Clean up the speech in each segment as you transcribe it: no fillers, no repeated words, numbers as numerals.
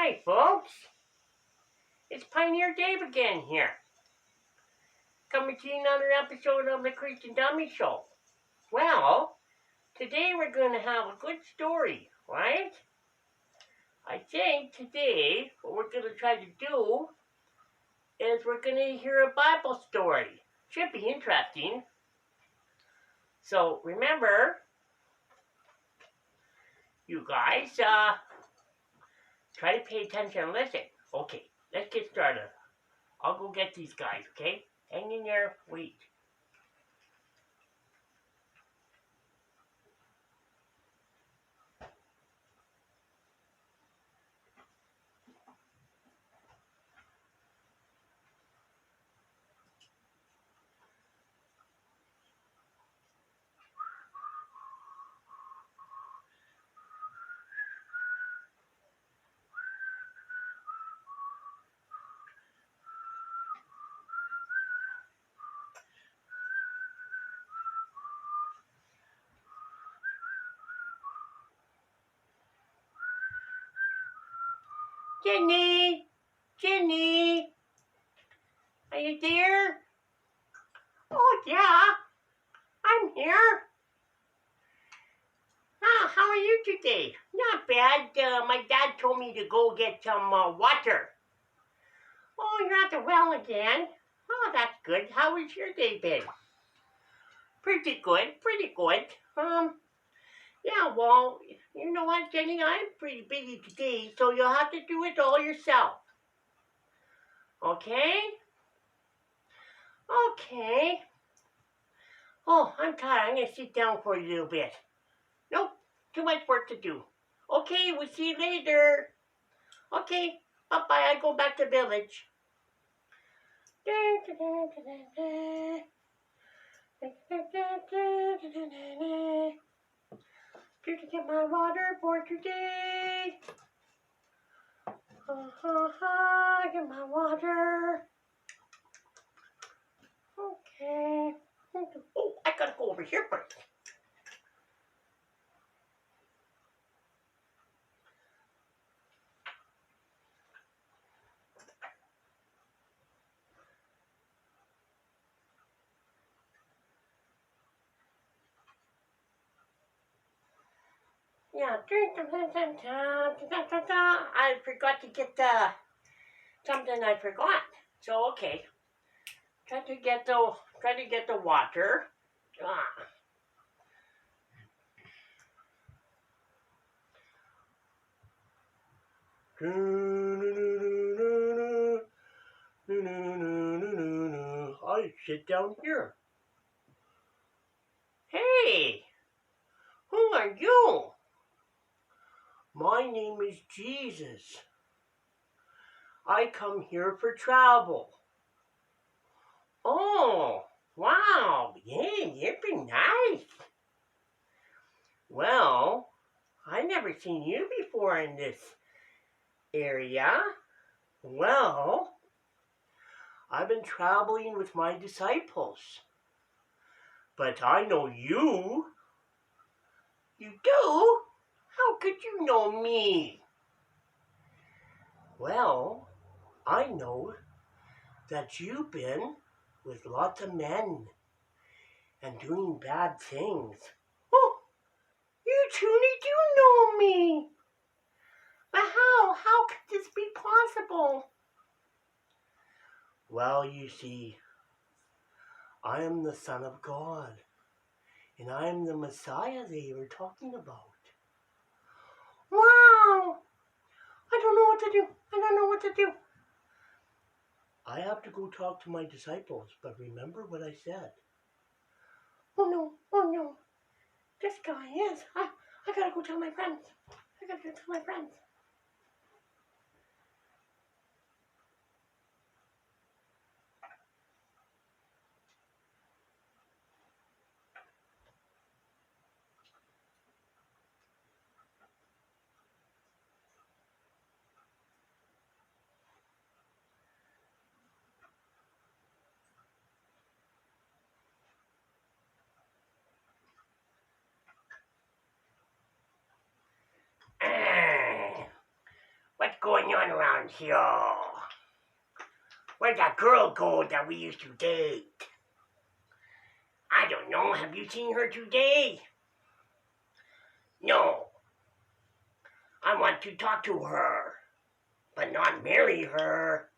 Hi, folks. It's Pioneer Dave again here. Coming to you another episode of the Christian Dummy Show. Well, today we're going to have a good story, right? I think today what we're going to try to do is we're going to hear a Bible story. Should be interesting. So remember, you guys, try to pay attention and listen. Okay, let's get started. I'll go get these guys, okay? Hang in there, wait. Jenny! Jenny! Are you there? Oh, yeah, I'm here. How are you today? Not bad. My dad told me to go get some water. Oh, you're at the well again? Oh, that's good. How was your day been? Pretty good, pretty good. Yeah, well, you know what, Jenny? I'm pretty busy today, so you'll have to do it all yourself. Okay? Okay. Oh, I'm tired. I'm going to sit down for a little bit. Nope, too much work to do. Okay, we'll see you later. Okay, bye-bye. I go back to village. Here to get my water for today. Get my water. Okay. Oh, I gotta go over here first. Yeah, I forgot to get something I forgot. So okay, try to get the water. I sit down here. Hey, who are you? My name is Jesus. I come here for travel. Oh, wow. Yeah, you've been nice. Well, I never seen you before in this area. Well, I've been traveling with my disciples. But I know you. You do? How could you know me? Well, I know that you've been with lots of men and doing bad things. Oh, you truly do know me. But how? How could this be possible? Well, you see, I am the Son of God, and I am the Messiah they were talking about. Wow! I don't know what to do. I don't know what to do. I have to go talk to my disciples, but remember what I said. Oh no. This guy is. I gotta go tell my friends. I gotta go tell my friends. going on around here? Where'd that girl go that we used to date? I don't know. Have you seen her today? No. I want to talk to her, but not marry her.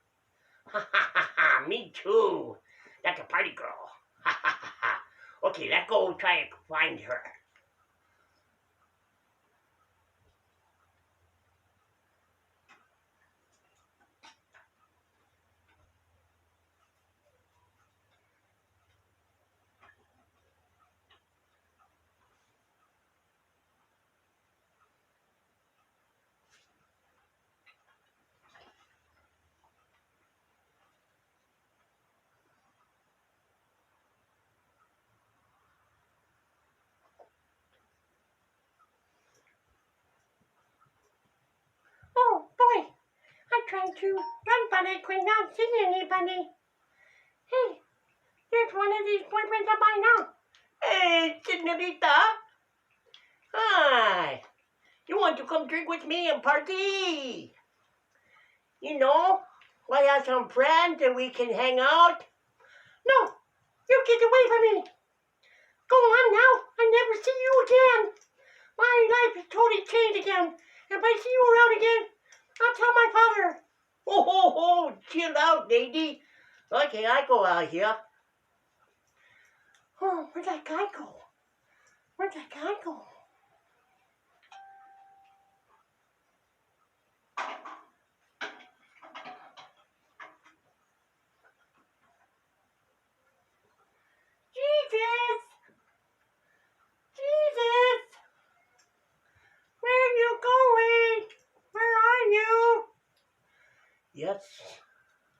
Ha ha ha ha. Me too. That's a party girl. Ha ha ha ha. Okay, let's go try to find her. Oh boy, I'm trying to run, but I could not see anybody. Hey, there's one of these boyfriends of mine now. Hey, señorita. Hi. You want to come drink with me and party? You know, I have some friends and we can hang out. No, you get away from me. Go on now. I never see you again. My life is totally changed again. If I see you around again, I'll tell my father. Oh, ho, ho, chill out, lady. Okay, I go out here. Oh, where'd that guy go? Where'd that guy go? Jesus! Jesus! Where are you going? Where are you? Yes,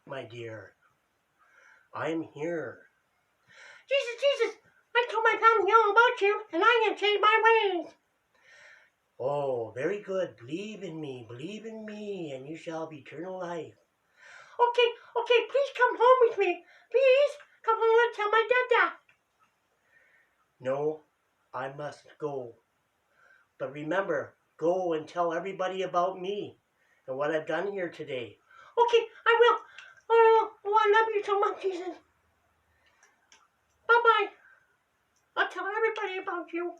my dear. I'm here. Jesus, Jesus! I told my family all about you, and I'm going to change my ways. Oh, very good. Believe in me, and you shall have eternal life. Okay, please come home with me. Please, come home and tell my dada. No, I must go. But remember, go and tell everybody about me and what I've done here today. Okay, I will. Oh, I love you so much, Jesus. Bye-bye. I'll tell everybody about you.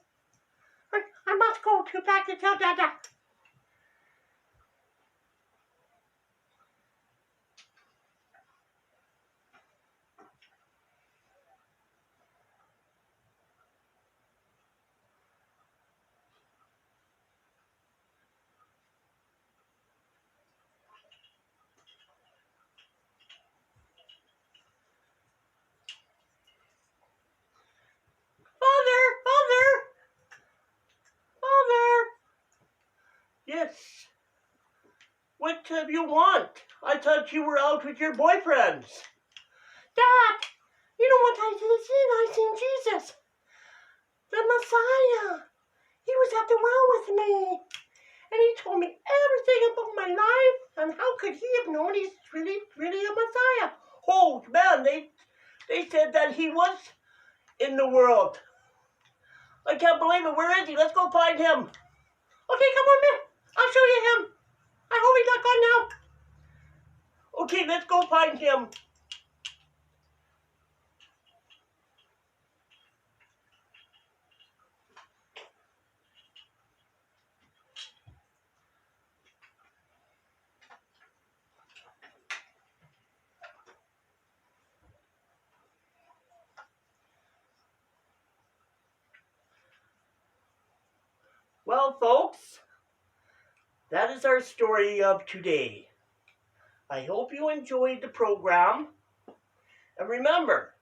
I must go back to tell Dada. Father! Yes. What do you want? I thought you were out with your boyfriends. Dad, you know what I seen? I seen Jesus, the Messiah. He was at the well with me, and he told me everything about my life, and how could he have known he's really the Messiah? Oh, man, they said that he was in the world. I can't believe it. Where is he? Let's go find him. Okay, come on, man. I'll show you him. I hope he's not gone now. Okay, let's go find him. Well, folks, that is our story of today. I hope you enjoyed the program. And remember,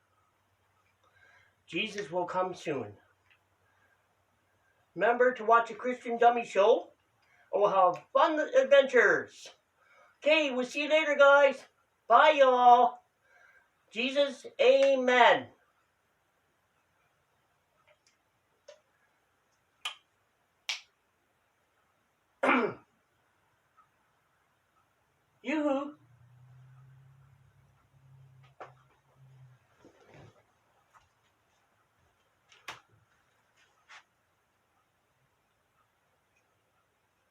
Jesus will come soon. Remember to watch a Christian Dummy Show. And we'll have fun adventures. Okay, we'll see you later, guys. Bye, y'all. Jesus, amen. Yoo-hoo.